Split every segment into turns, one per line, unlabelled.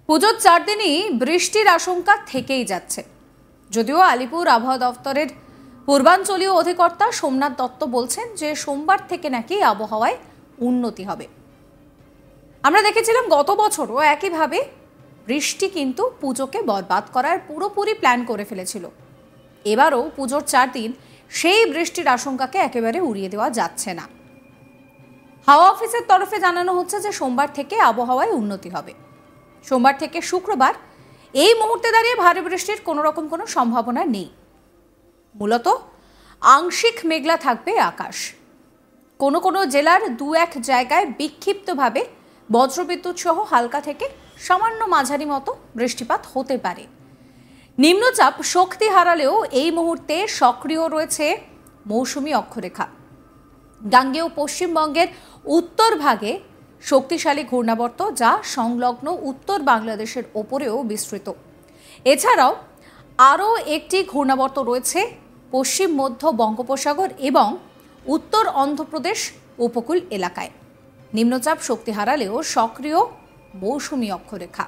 পুজোর 4 দিনই বৃষ্টির আশঙ্কা থেকেই যাচ্ছে। যদিও আলিপুর আবহাওয়া দফতরের পূর্বাঞ্চলীয় অধিকর্তা সোমনাথ দত্ত বলছেন যে সোমবার থেকে নাকি আবহাওয়ায় উন্নতি হবে। আমরা দেখেছিলাম গত বছরও একইভাবে বৃষ্টি কিন্তু পুজোকে বরবাদ করার পুরোপুরি প্ল্যান করে ফেলেছিল। এবারও পুজোর 4 দিন সেই বৃষ্টির আশঙ্কাকে একেবারে উড়িয়ে দেওয়া যাচ্ছে না। হাওয়া অফিসের তরফে জানানো হচ্ছে যে সোমবার থেকে আবহাওয়ায় উন্নতি হবে। সোমবার থেকে শুক্রবার এই মুহূর্তে দাঁড়িয়ে ভারী বৃষ্টির কোনো রকম কোনো সম্ভাবনা নেই। মূলত আংশিক মেঘলা থাকবে আকাশ। কোনো কোনো জেলার 2-1 জায়গায় বিক্ষিপ্তভাবে বজ্রবিদ্যুৎ সহ হালকা থেকে সামান্য মাঝারি মতো বৃষ্টিপাত হতে পারে। নিম্নচাপ শক্তি হারালেও এই মুহূর্তে সক্রিয় রয়েছে মৌসুমী অক্ষরেখা। গাঙ্গেয় পশ্চিমবঙ্গের উত্তর ভাগে শক্তিশালী ঘূর্ণাবর্ত, যা সংলগ্ন উত্তর বাংলাদেশের ওপরেও বিস্তৃত। এছাড়াও আরও একটি ঘূর্ণাবর্ত রয়েছে পশ্চিম মধ্য বঙ্গোপসাগর এবং উত্তর অন্ধ্রপ্রদেশ উপকূল এলাকায়। নিম্নচাপ শক্তি হারালেও সক্রিয় মৌসুমী অক্ষরেখা।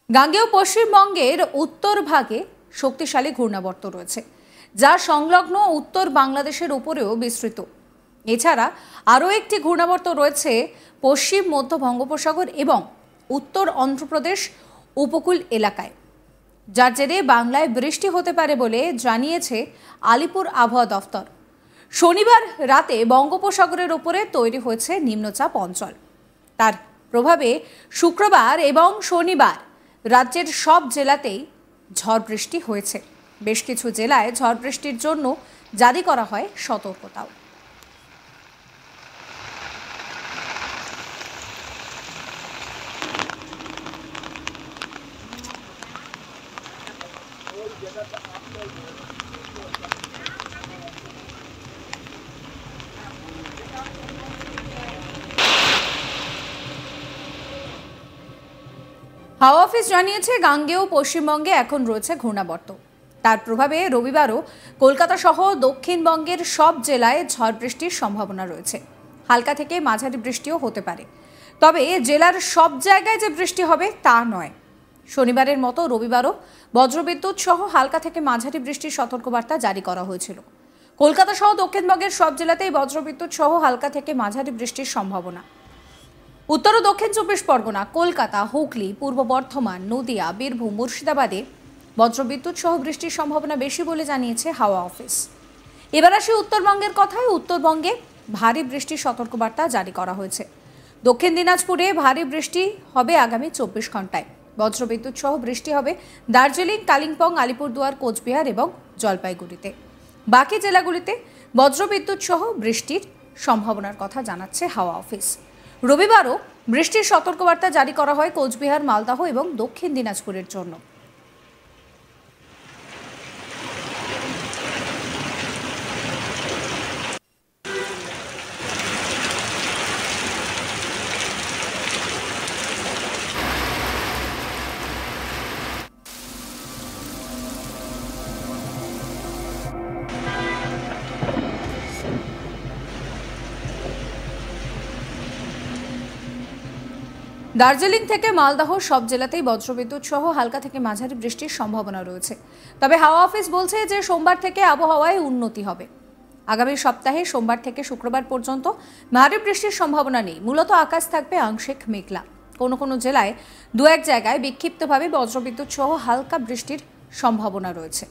গাঙ্গেয় পশ্চিমবঙ্গের উত্তর ভাগে শক্তিশালী ঘূর্ণাবর্ত রয়েছে, যা সংলগ্ন উত্তর বাংলাদেশের উপরেও বিস্তৃত। এছাড়া আরও একটি ঘূর্ণাবর্ত রয়েছে পশ্চিম মধ্য বঙ্গোপসাগর এবং উত্তর অন্ধ্রপ্রদেশ উপকূল এলাকায়, যার জেরে বাংলায় বৃষ্টি হতে পারে বলে জানিয়েছে আলিপুর আবহাওয়া দফতর। শনিবার রাতে বঙ্গোপসাগরের উপরে তৈরি হয়েছে নিম্নচাপ অঞ্চল। তার প্রভাবে শুক্রবার এবং শনিবার রাজ্যের সব জেলাতেই ঝড় বৃষ্টি হয়েছে। বেশ কিছু জেলায় ঝড় বৃষ্টির জন্য জারি করা হয় সতর্কতাও। হাওয়া অফিস জানিয়েছে গাঙ্গেয় পশ্চিমবঙ্গে এখন রয়েছে ঘূর্ণাবর্ত। তার প্রভাবে রবিবারও কলকাতা সহ দক্ষিণবঙ্গের সব জেলায় ঝড় বৃষ্টির সম্ভাবনা রয়েছে। হালকা থেকে মাঝারি বৃষ্টিও হতে পারে, তবে জেলার সব জায়গায় যে বৃষ্টি হবে তা নয়। শনিবারের মতো রবিবারও বজ্রবিদ্যুৎ সহ হালকা থেকে মাঝারি বৃষ্টির সতর্কবার্তা জারি করা হয়েছিল। কলকাতা সহ দক্ষিণবঙ্গের সব জেলাতেই বজ্রবিদ্যুৎ সহ হালকা থেকে মাঝারি বৃষ্টির সম্ভাবনা। উত্তর ও দক্ষিণ 24 পরগনা, কলকাতা, হুগলি, পূর্ব বর্ধমান, নদিয়া, বীরভূম, মুর্শিদাবাদে বজ্রবিদ্যুৎ সহ বৃষ্টির সম্ভাবনা বেশি বলে জানিয়েছে হাওয়া অফিস। এবার আসি উত্তরবঙ্গের কথায়। উত্তরবঙ্গে ভারী বৃষ্টির সতর্কবার্তা জারি করা হয়েছে। দক্ষিণ দিনাজপুরে ভারী বৃষ্টি হবে আগামী 24 ঘন্টায়। বজ্রবিদ্যুৎ সহ বৃষ্টি হবে দার্জিলিং, কালিম্পং, আলিপুরদুয়ার, কোচবিহার এবং জলপাইগুড়িতে। বাকি জেলাগুলিতে বজ্রবিদ্যুৎ সহ বৃষ্টির সম্ভাবনার কথা জানাচ্ছে হাওয়া অফিস। রবিবারও বৃষ্টির সতর্কবার্তা জারি করা হয় কোচবিহার, মালদহ এবং দক্ষিণ দিনাজপুরের জন্য। দার্জিলিং থেকে মালদহ সব জেলাতেই বজ্রবিদ্যুৎ সহ হালকা থেকে মাঝারি বৃষ্টির সম্ভাবনা রয়েছে। তবে হাওয়া অফিস বলছে যে সোমবার থেকে আবহাওয়ায় উন্নতি হবে। আগামী সপ্তাহে সোমবার থেকে শুক্রবার পর্যন্ত ভারী বৃষ্টির সম্ভাবনা নেই। মূলত আকাশ থাকবে আংশিক মেঘলা। কোনো কোনো জেলায় 2-1 জায়গায় বিক্ষিপ্তভাবে বজ্রবিদ্যুৎ সহ হালকা বৃষ্টির সম্ভাবনা রয়েছে।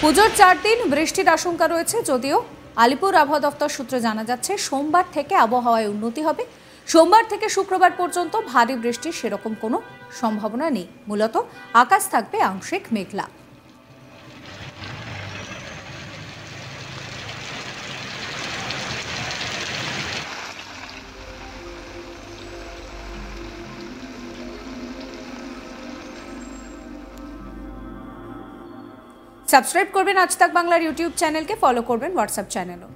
পুজোর 4 দিন বৃষ্টির আশঙ্কা রয়েছে। যদিও আলিপুর আবহাওয়া দফতর সূত্রে জানা যাচ্ছে সোমবার থেকে আবহাওয়ায় উন্নতি হবে। সোমবার থেকে শুক্রবার পর্যন্ত ভারী বৃষ্টির সেরকম কোনো সম্ভাবনা নেই। মূলত আকাশ থাকবে আংশিক মেঘলা। সাবস্ক্রাইব করবেন আজ তাক বাংলার ইউটিউব চ্যানেলকে, ফলো করবেন হোয়াটসঅ্যাপ চ্যানেলও।